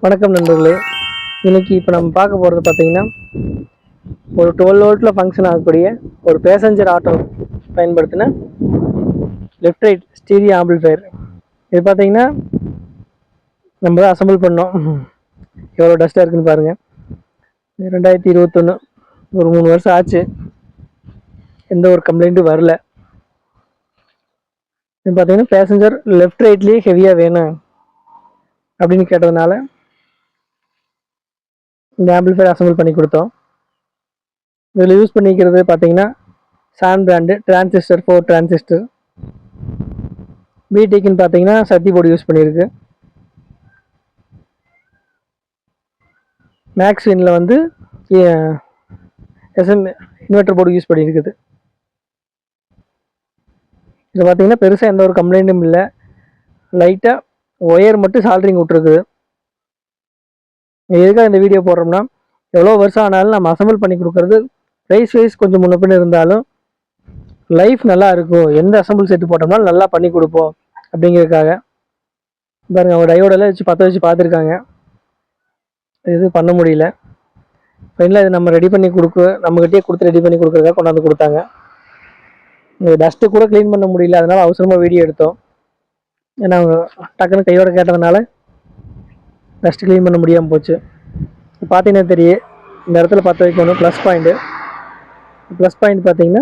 வணக்கம் நண்பர்களே. இன்னைக்கு இப்போ நம்ம பார்க்க போகிறது பார்த்தீங்கன்னா, ஒரு 12 வோல்ட்டில் ஃபங்க்ஷன் ஆகக்கூடிய ஒரு பேசஞ்சர் ஆட்டோ பயன்படுத்தின லெஃப்ட் ரைட் ஸ்டீரியோ ஆம்பிளிஃபையர். இது பார்த்தீங்கன்னா நம்ம தான் அசம்பிள் பண்ணோம். எவ்வளோ டஸ்ட்டாக இருக்குன்னு பாருங்கள். 2021 ஒரு 3 வருஷம் ஆச்சு. எந்த ஒரு கம்ப்ளைண்ட்டும் வரல. இது பார்த்தீங்கன்னா பேசஞ்சர் லெஃப்ட் ரைட்லேயே ஹெவியாக வேணும் அப்படின்னு கேட்டதுனால இந்த ஆம்பிளிஃபையர் அசம்பிள் பண்ணி கொடுத்தோம். இதில் யூஸ் பண்ணிக்கிறது பார்த்தீங்கன்னா சான் பிராண்டு டிரான்சிஸ்டர் 4 டிரான்சிஸ்டர். பிடெக்னு பார்த்தீங்கன்னா சத்தி போர்டு யூஸ் பண்ணியிருக்கு. மேக்ஸ்வினில் வந்து எஸ்எம் இன்வெர்டர் போர்டு யூஸ் பண்ணியிருக்குது. இதில் பார்த்தீங்கன்னா பெருசாக எந்த ஒரு கம்ப்ளைண்ட்டும் இல்லை. லைட்டாக ஒயர் மட்டும் சால்ட்ரிங் விட்ருக்குது. எதுக்காக இந்த வீடியோ போடுறோம்னா, எவ்வளோ வருஷம் ஆனாலும் நம்ம அசம்பிள் பண்ணி கொடுக்குறது ப்ரைஸ் வைஸ் கொஞ்சம் முன்ன பின்ன இருந்தாலும் லைஃப் நல்லா இருக்கும். எந்த அசம்பிள் செட்டு போட்டோம்னாலும் நல்லா பண்ணி கொடுப்போம் அப்படிங்கிறதுக்காக. பாருங்கள், அவங்க டையோடெல்லாம் வச்சு வச்சு பார்த்துருக்காங்க. இது பண்ண முடியல. ஃபைனலாக இது நம்ம ரெடி பண்ணி நம்மகிட்டே கொடுத்து ரெடி பண்ணி கொடுக்குறதுக்காக கொண்டாந்து கொடுத்தாங்க. இந்த டஸ்ட்டு கூட க்ளீன் பண்ண முடியல, அதனால் அவசரமாக வீடியோ எடுத்தோம். ஏன்னா அவங்க டக்குன்னு கையோட கேட்டதுனால டஸ்ட்டு க்ளீன் பண்ண முடியாமல் போச்சு. பார்த்தீங்கன்னா தெரியும், இந்த இடத்துல பற்ற வைக்கணும். ப்ளஸ் பாயிண்ட் பார்த்தீங்கன்னா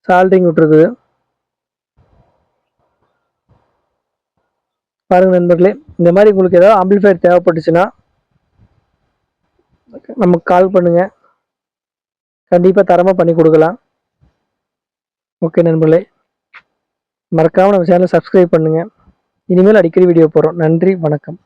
சால்ட்ரிங் விட்டுருக்குது. பாருங்கள் நண்பர்களே, இந்த மாதிரி உங்களுக்கு ஏதாவது ஆம்பிளிஃபையர் தேவைப்பட்டுச்சுன்னா நமக்கு கால் பண்ணுங்கள். கண்டிப்பாக தரமாக பண்ணி கொடுக்கலாம். ஓகே நண்பர்களே, மறக்காமல் நம்ம சேனலை சப்ஸ்கிரைப் பண்ணுங்கள். இனிமேல் அடிக்கடி வீடியோ போடுறோம். நன்றி, வணக்கம்.